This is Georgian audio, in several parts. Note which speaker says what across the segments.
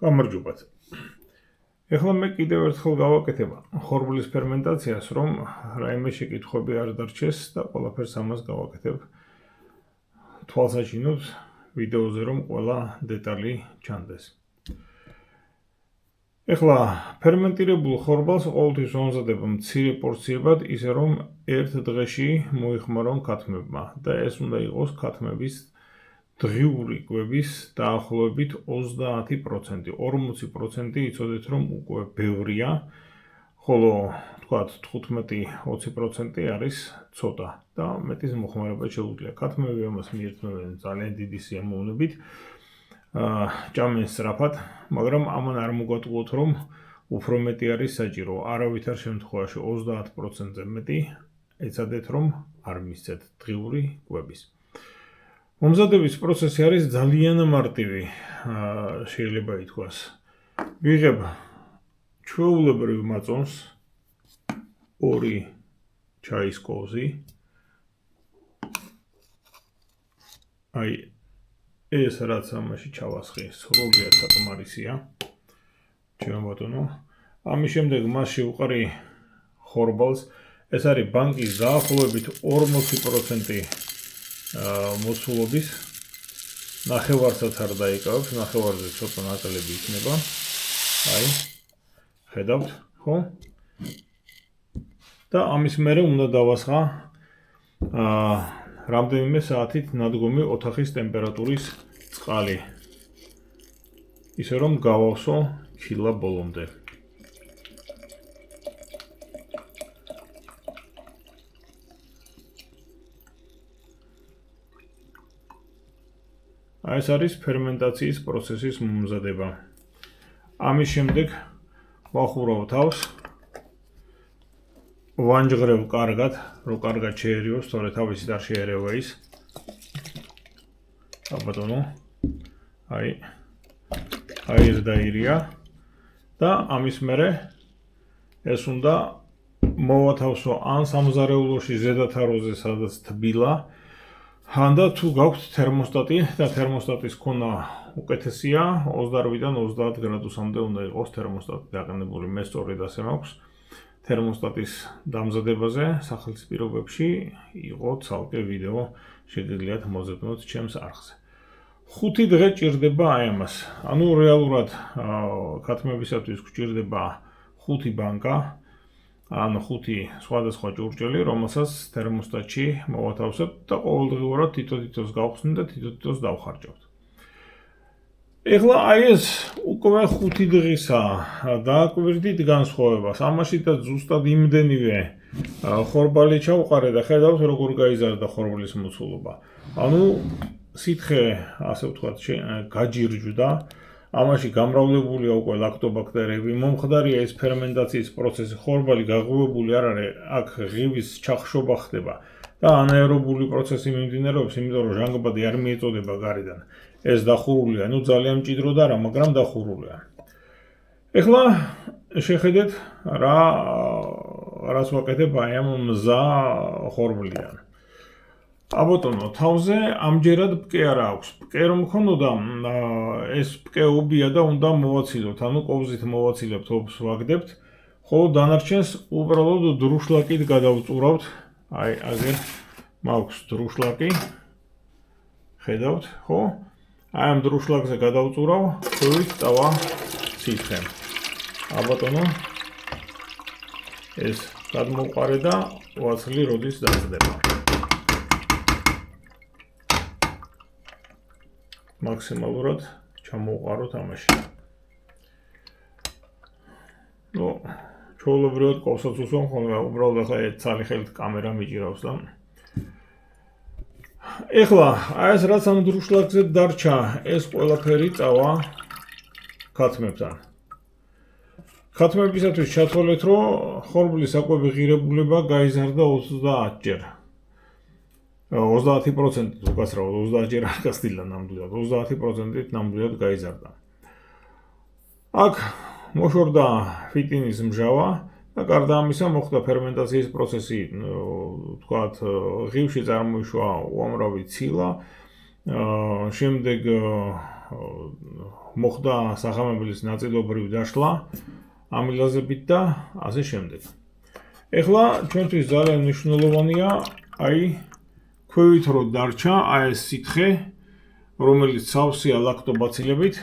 Speaker 1: გამარჯობათ. ეხლა მე კიდევ ერთხელ გავაკეთებ ხორბლის ფერმენტაციას, რომ რაიმე შეკითხვები არ დარჩეს და ყველაფერს ამას გავაკეთებ თვალსაჩინოდ ვიდეოზე, რომ ყველა დეტალი ჩანდეს. ეხლა ფერმენტირებულ ხორბალს ყოველთვის ვამზადებ მცირე პორციებად, ისე რომ ერთ დღეში მოიხმარონ ქათმებმა და ეს უნდა იყოს ქათმების დღიური კვების დაახლოებით 30%. 40% იცოდეთ, რომ უკვე ბევრია, ხოლო თქვათ 15-20% არის ცოტა და მეტის მოხმარება შეუძლია. ქათმები ამას მიირთმევენ ძალიან დიდი სიამოვნებით, ჭამენ სწრაფად, მაგრამ ამან არ მოგატყუოთ, რომ უფრო მეტი არის საჭირო. არავითარ შემთხვევაში 30%-ზე მეტი ეცადეთ, რომ არ მისცეთ დღიური კვების. მომზადების პროცესი არის ძალიან მარტივი, შეიძლება ითქვას. ვიღებ ჩვეულებრივ მაწონს 2 ჩაის კოვზი. აი ეს რაც ამაში ჩავასხი, სრულიად საკმარისია. ჩემო ბატონო, ამის შემდეგ მასში ვყრი ხორბალს. ეს არის ბანკის დაახლოებით 40% მოსულობის. ნახევარსაც არ დაიკავებს, ნახევარზე ცოტა ნაკლები იქნება. აი, ხედავთ, ხო? და ამის მერე უნდა დავასხა რამდენიმე საათით ნადგომი ოთახის ტემპერატურის წყალი. ისე რომ გავავსო ქილა ბოლომდე. ეს არის ფერმენტაციის პროცესის მომზადება. ამის შემდეგ ვახურავ თავს, ვანჯღრევ კარგად, რომ კარგად შეერიოს, თორე თავისით არ შეერევა ის. ბატონო, აი ეს დაირია და ამის მერე ეს უნდა მოვათავსო ან სამზარეულოში ზედათაროზე, სადაც თბილა, და თუ გაქვთ თერმოსტატი და თერმოსტატის ქონა უკეთესია, 28-დან 30 გრადუსამდე უნდა იყოს თერმოსტატი დაყენებული. მე სწორედ ასე მაქვს. თერმოსტატის დამზადებაზე სახელმწიფო პირობებში იყო ცალკე ვიდეო, შეგიძლიათ მოძებნოთ ჩემს არხზე. 5 დღე ჭირდება აი ამას. ანუ რეალურად ქათმებისათვის გვჭირდება 5 ბანკა. ან 5 სხვადასხვა ჭურჭელი, რომელსაც თერმოსტატში მოვათავსებთ და ყოველდღიურად თითო-თითოს გავხსნით და თითო-თითოს დავხარჯავთ. ეხლა აი ეს უკვე 5 დღისა დააკვირდით განსხვავებას. ამაშითაც ზუსტად იმდენივე ხორბალი ჩავყარე და ხედავთ, როგორ გაიზარდა ხორბლის მოცულობა. ანუ სითხე, ასე ვთქვათ, გაჯირჯვდა. ამაში გამრავლებულია უკვე ლაქტობაქტერიები, მომხდარია ეს ფერმენტაციის პროცესი, ხორბალი გაღვივებული არ არის, აქ ღივის ჩახშობა ხდება და ანაერობული პროცესი მიმდინარეობს, იმიტომ რომ ჟანგბადი არ მიეწოდება გარედან. ეს დახურულია, ну ძალიან მჭიდროდ არა, მაგრამ დახურულია. ეხლა შეხედეთ რას ვაკეთებ აი ამ მზა ხორბლიდან. აბატონო, თავზე ამჯერად პკე არ აქვს. პკე რომ მქონოდა, ეს პკე ობია და უნდა მოვაცილოთ, ანუ კოვზით მოვაცილებთ, ობს ვაგდებთ, ხოლო დანარჩენს უბრალოდ დრუშლაკით გადავწურავთ. აი, აგერ მაქვს დრუშლაკი. ხედავთ, ხო? აი ამ დრუშლაკზე გადავწურავ, ხევით წავა სითხე. აბატონო, ეს გადმოვყარე და ვაცლი როდის დაწყდება. მაქსიმალურად ჩამოვყაროთ ამაში. ნუ, ჩვეულებრივად კოვსაც უსვამ ხოლმე, უბრალოდ ახლა ცალი ხელით კამერა მიჭირავს და. ეხლა, აი ეს რაც ამ დრუშლაკზე დარჩა, ეს ყველაფერი წავა ქათმებთან. ქათმებისათვის ჩათვალეთ, რომ ხორბლის საკვები ღირებულება გაიზარდა 30 ჯერ. 30% უკაცრავად 30 ჯერ არ გასტილა ნამდვილად, 30%-ით ნამდვილად გაიზარდა. აქ მოშორდა ფიტინის მჟავა და გარდა ამისა მოხდა ფერმენტაციის პროცესი, თქვათ, ღივში წარმოიშვა უამრავი ცილა, შემდეგ მოხდა სახამებლის ნაწილობრივ დაშლა ამილაზებით და ასე შემდეგ. ეხლა ჩვენთვის ძალიან მნიშვნელოვანია ქვევით რო დარჩა ეს სითხე, რომელიც სავსეა ლაქტობაცილებით,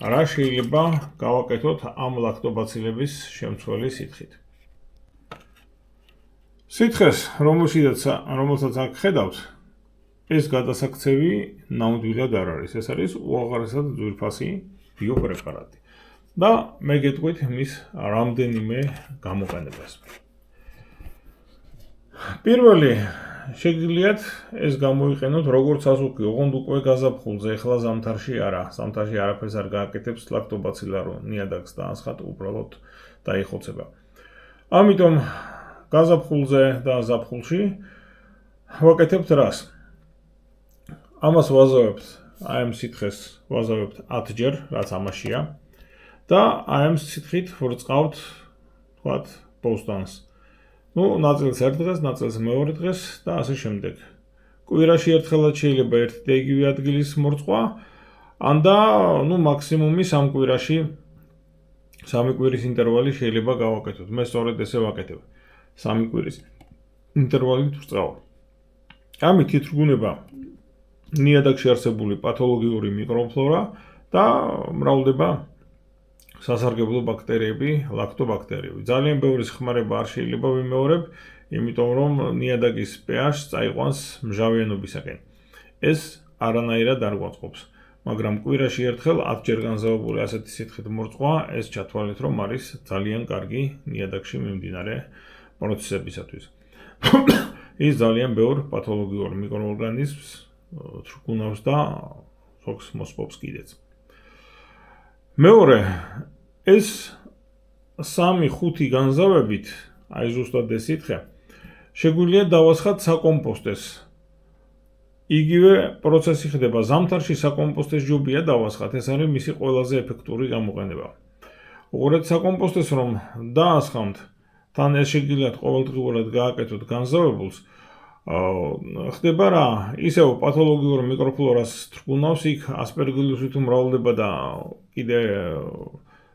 Speaker 1: რა შეიძლება გავაკეთოთ ამ ლაქტობაცილების შემცველი სითხით. სითხეს, რომელსაც აქ ხედავთ, ეს გადასაქცევი ნამდვილად არ არის. ეს არის უაღრესად ძვირფასი ბიოპრეპარატი. და მე გეტყვით მის რამდენიმე გამოყენებას. პირველი შეგიძლიათ ეს გამოიყენოთ როგორც ასუკი, ოღონდ უკვე გაზაფხულზე, ეხლა ზამთარში არა. ზამთარში არაფერს არ გააკეთებს ლაქტობაცილა, რომ ნიადაგს დაასხათ, უბრალოდ დაიხოცება. ამიტომ გაზაფხულზე და ზაფხულში ვაკეთებთ რას? ამას ვაზავებთ, ამ სითხეს ვაზავებთ 10 ჯერ, რაც ამაშია. და ამ სითხით ვრწყავთ, თქვათ, ბოსტანს. ნაწილს ერთ დღეს, ნაწილს მეორე დღეს და ასე შემდეგ. კვირაში ერთხელაც შეიძლება ერთი და იგივე ადგილის მორწყვა, ან და მაქსიმუმი 3 კვირაში 3 კვირის ინტერვალი შეიძლება გავაკეთოთ. მე სწორედ ესე ვაკეთებ. 3 კვირის ინტერვალით ვრწყავ. ამით ითრგუნება ნიადაგში არსებული პათოლოგიური მიკროფლორა და მრავლდება სასარგებლო ბაქტერიები, ლაქტობაქტერიები. ძალიან ბევრი ხმარება არ შეიძლება ვიმეორებ, იმიტომ რომ ნიადაგის pH წაიყვანს მჟავიანობისაკენ. ეს არანაირად არ გვაწყობს, მაგრამ კვირაში ერთხელ 10 ჯერ განზავებული ასეთი სითხით მორწყვა, ეს ჩათვალეთ, რომ არის ძალიან კარგი ნიადაგში მიმდინარე პროცესებისათვის. ის ძალიან ბევრ პათოლოგიურ მიკროორგანიზმს თრგუნავს და ზოგს მოსპობს კიდეც. მეორე, ეს 3-5 განზავებით, ზუსტად ეს სითხე, შეგვიძლია დავასხათ საკომპოსტეს. იგივე პროცესი ხდება ზამთარში, საკომპოსტეს ჯობია დავასხათ, ეს არის მისი ყველაზე ეფექტური გამოყენება. უყურეთ საკომპოსტეს რომ დაასხამთ, თან ეს შეგიძლიათ ყოველდღიურად გააკეთოთ განზავებულს, ხდება რა, ისევ პათოლოგიურ მიკროფლორას თრგუნავს, იქ ასპერგილუსი თუ მრავლდება და კიდე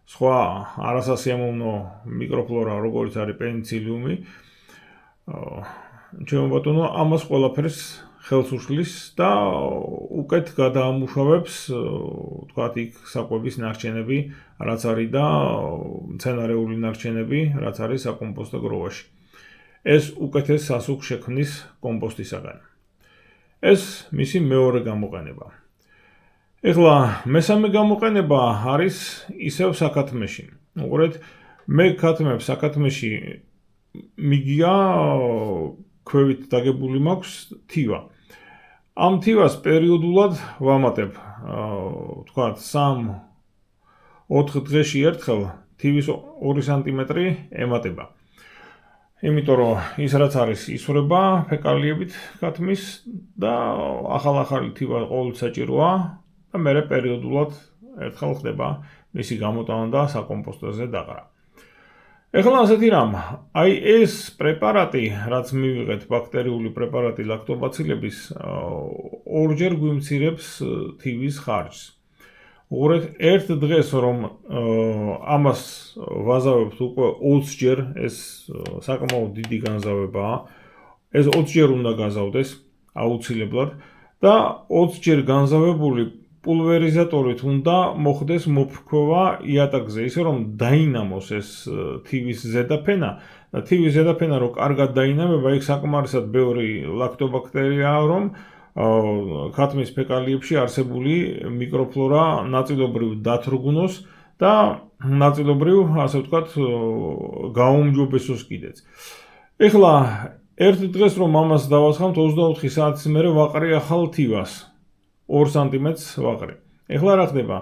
Speaker 1: სხვა არასასიამოვნო მიკროფლორა, როგორც არის პენიცილიუმი, ჩემო ბატონო, ამას ყველაფერს ხელს უშლის და უკეთ გადაამუშავებს, თქვათ, იქ საკვების ნარჩენები, რაც არის და მცენარეული ნარჩენები, რაც არის საკომპოსტო გროვაში. ეს უკეთეს სასუქს შექმნის კომპოსტისაგან. ეს მისი მეორე გამოყენება. ეხლა მესამე გამოყენება არის ისევ საკათმეში. უყურეთ, მე ქათმებს საკათმეში მიგია ქვევით დაგებული მაქვს თივა. ამ თივას პერიოდულად ვამატებ, თქვათ, 3-4 დღეში ერთხელ თივის 2 სანტიმეტრი ემატება. იმიტომ რომ ის რაც არის ისვრება ფეკალიებით ქათმის და ახალ-ახალი თივა ყოველთვის საჭიროა და მე პერიოდულად ერთხელ ხდება მისი გამოტანა და საკომპოსტოზე დაყრა. ეხლა ასეთი რამ, ეს პრეპარატი, რაც მივიღეთ ბაქტერიული პრეპარატი ლაქტობაცილების, 2 ჯერ გვიმცირებს თივის ხარჯს. უყურეთ, ერთ დღეს რომ ამას ვაზავებთ უკვე 20 ჯერ, ეს საკმაოდ დიდი განზავებაა. ეს 20 ჯერ უნდა გაზავდეს აუცილებლად და 20 ჯერ განზავებული პულვერიზატორით უნდა მოხდეს მოფრქვევა იატაკზე, ისე რომ დაინამოს ეს თივის ზედაფენა და თივის ზედაფენა რო კარგად დაინამება, იქ საკმარისად ბევრი ლაქტობაქტერიაა, რომ ქათმის ფეკალიებში არსებული მიკროფლორა ნაწილობრივ დათრგუნოს და ნაწილობრივ, ასე ვთქვათ, გაუმჯობესოს კიდეც. ეხლა ერთ დღეს რომ ამას დავასხამთ 24 საათის მერე ვაყრი ახალ თივას 2 სანტიმეტრს ვაყრი. ეხლა რა ხდება?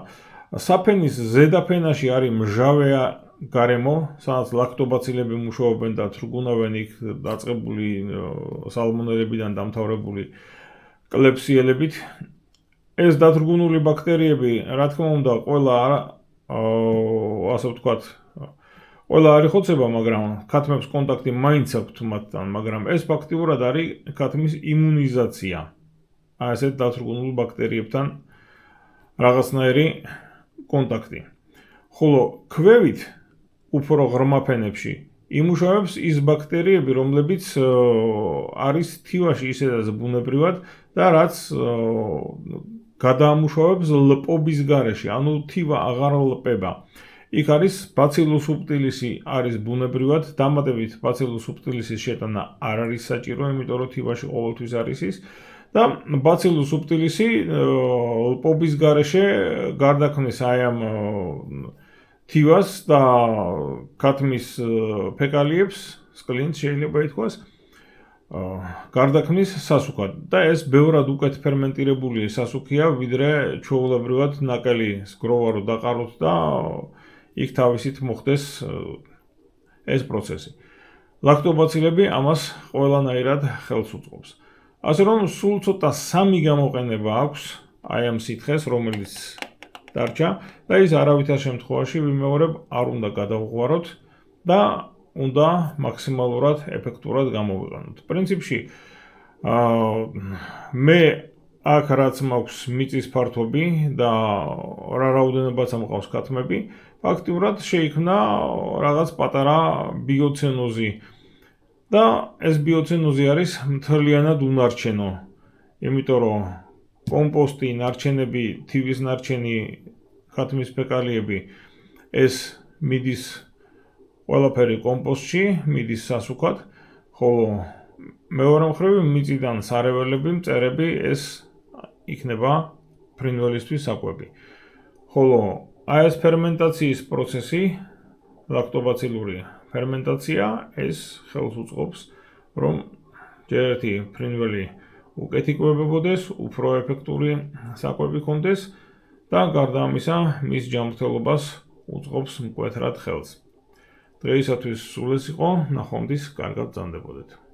Speaker 1: საფენის ზედაფენაში არის მჟავეა გარემო, სადაც ლაქტობაცილები მუშაობენ და თრგუნავენ იქ დაწყებული სალმონელებიდან დამთავრებული კლეპსიელებით. ეს დათრგუნული ბაქტერიები, რა თქმა უნდა, ყველა ასე ვთქვათ, ყველა არ იხოცება, მაგრამ ქათმებს კონტაქტი მაინც აქვთ მათთან, მაგრამ ეს ფაქტიურად არის ქათმის იმუნიზაცია. ასეთ დათრგუნულ ბაქტერიებთან რაღაცნაირი კონტაქტი. ხოლო ქვევით უფრო ღრმა ფენებში იმუშავებს ის ბაქტერიები, რომლებიც არის თივაში ისედაც ბუნებრივად და რაც გადაამუშავებს ლპობის გარეშე, ანუ თივა აღარ ლპება. იქ არის ბაცილუს სუბტილისი არის ბუნებრივად, დამატებით ბაცილუს სუბტილისის შეტანა არ არის საჭირო, იმიტომ რომ თივაში ყოველთვის არის ის და ბაცილუს სუბტილისი ლპობის გარეშე გარდაქმნის აი ამ თივას და ქათმის ფეკალიებს, სკლინს შეიძლება ითქვას, გარდაქმნის სასუქად და ეს ბევრად უკეთ ფერმენტირებული სასუქია, ვიდრე ჩვეულებრივად ნაკელი სგროვა რო დაყაროთ და იქ თავისით მოხდეს ეს პროცესი. ლაქტობაცილები ამას ყველანაირად ხელს უწყობს. ასე რომ სულ ცოტა სამი გამოყენება აქვს აი ამ სითხეს, რომელიც დარჩა და ის არავითარ შემთხვევაში ვიმეორებ არ უნდა გადავღვაროთ და უნდა მაქსიმალურად ეფექტურად გამოვიყენოთ. პრინციპში მე აქ რაც მაქვს მიწის ფართობი და რა რაოდენობაც ამყავს ქათმები, ფაქტიურად შეიქმნა რაღაც პატარა ბიოცენოზი და ეს ბიოცენოზი არის მთლიანად უნარჩენო. იმიტომ რომ კომპოსტი, ნარჩენები, თივის ნარჩენი, ქათმის ფეკალიები ეს მიდის ყველაფერი კომპოსტში, მიდის სასუქად, ხოლო მეორე მხრივ მიწიდან სარეველები, მწერები ეს იქნება ფრინველისთვის საკვები. ხოლო აი ეს ფერმენტაციის პროცესი, ლაქტობაცილური ფერმენტაცია, ეს ხელს უწყობს, რომ ჯერ ერთი ფრინველი უკეთ იკვებებოდეს, უფრო ეფექტური საკვები ჰქონდეს და გარდა ამისა, მის ჯანმრთელობას უწყობს მკვეთრად ხელს. დღეისათვის სულ ეს იყო, ნახვამდის, კარგად ბრძანდებოდეთ.